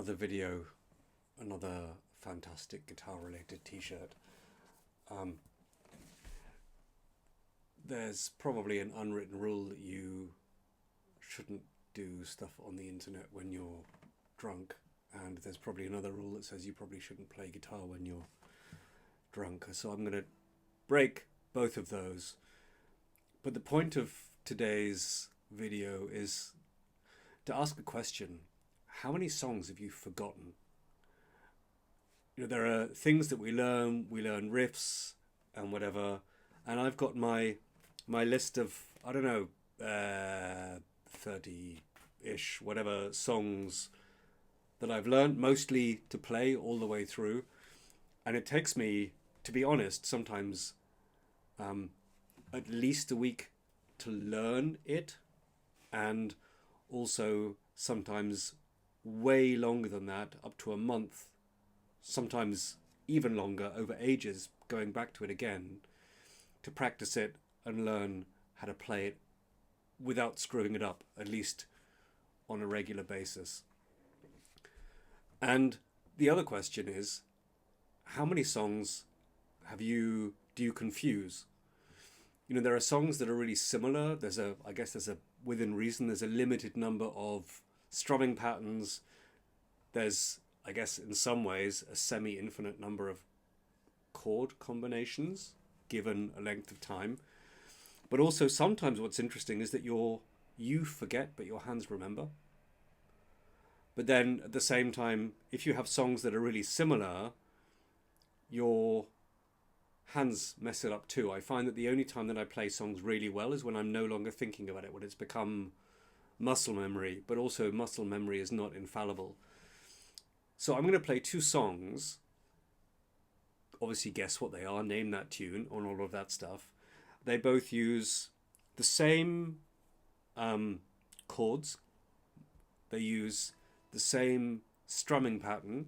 another video, another fantastic guitar-related t-shirt. There's probably an unwritten rule that you shouldn't do stuff on the internet when you're drunk, and there's probably another rule that says you probably shouldn't play guitar when you're drunk. So I'm going to break both of those. But the point of today's video is to ask a question. How many songs have you forgotten? You know, there are things that we learn riffs and whatever, and I've got my list of, I don't know, 30-ish, whatever songs that I've learned, mostly to play all the way through. And it takes me, to be honest, sometimes at least a week to learn it, and also sometimes way longer than that, up to a month, sometimes even longer, over ages, going back to it again to practice it and learn how to play it without screwing it up, at least on a regular basis. And the other question is, how many songs do you confuse? You know, there are songs that are really similar. Within reason, there's a limited number of strumming patterns. There's, I guess, in some ways, a semi-infinite number of chord combinations given a length of time. But also sometimes what's interesting is that you forget, but your hands remember. But then at the same time, if you have songs that are really similar, your hands mess it up too. I find that the only time that I play songs really well is when I'm no longer thinking about it, when it's become muscle memory, but also muscle memory is not infallible. So I'm going to play two songs. Obviously guess what they are, name that tune, and all of that stuff. They both use the same chords. They use the same strumming pattern.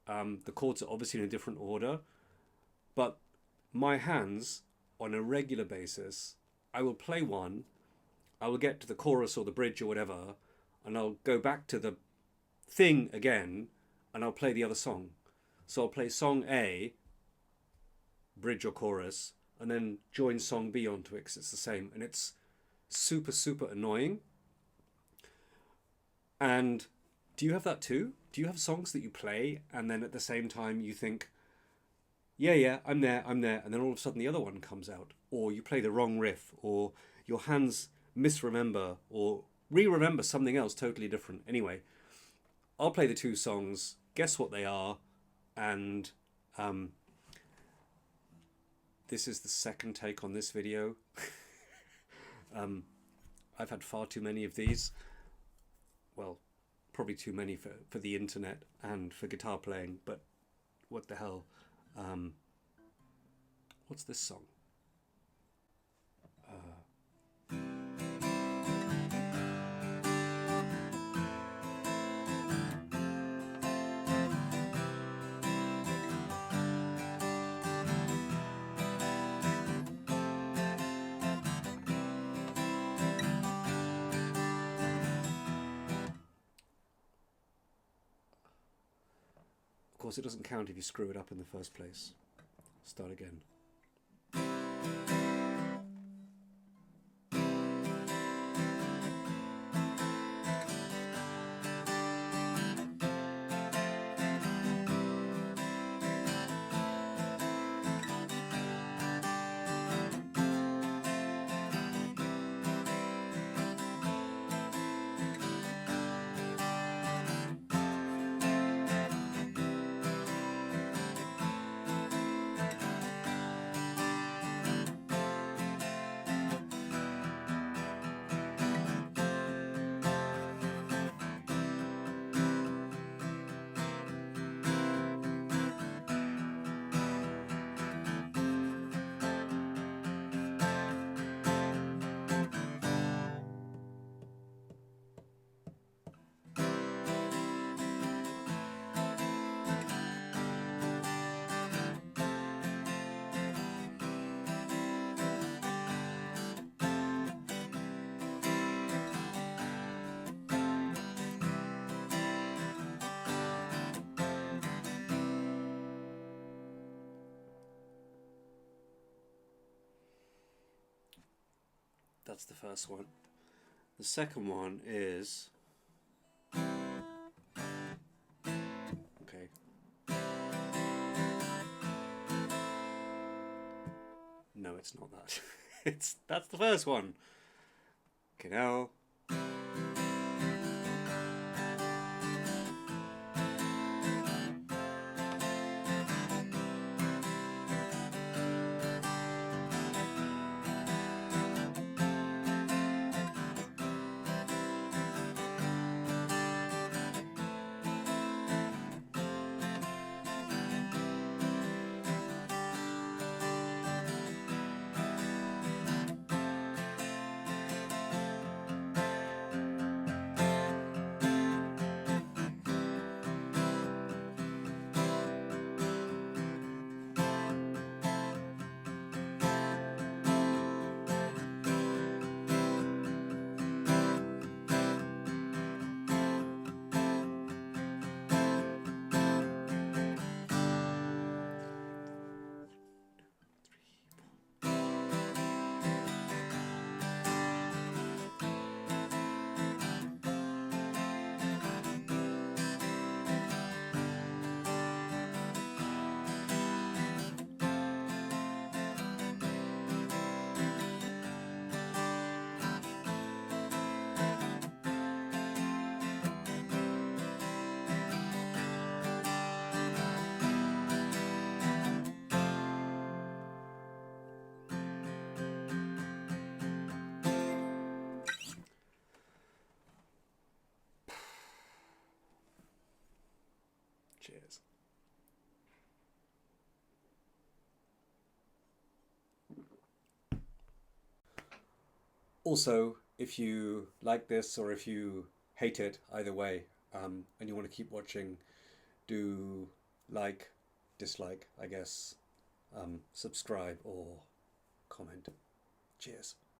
The chords are obviously in a different order, but my hands, on a regular basis, I will play one, I will get to the chorus or the bridge or whatever, and I'll go back to the thing again, and I'll play the other song. So I'll play song A, bridge or chorus, and then join song B onto it because it's the same. And it's super, super annoying. And do you have that too? Do you have songs that you play and then at the same time you think, yeah, I'm there, and then all of a sudden the other one comes out, or you play the wrong riff, or your hands misremember, or re-remember something else totally different? Anyway, I'll play the two songs, guess what they are, and this is the second take on this video. I've had far too many of these. Well, probably too many for the internet and for guitar playing, but what the hell. What's this song? Of course, it doesn't count if you screw it up in the first place. Start again. That's the first one. The second one is... Okay. No, it's not that. That's the first one. Okay, now... Cheers. Also, if you like this or if you hate it, either way, and you want to keep watching, do like, dislike, I guess, subscribe or comment. Cheers.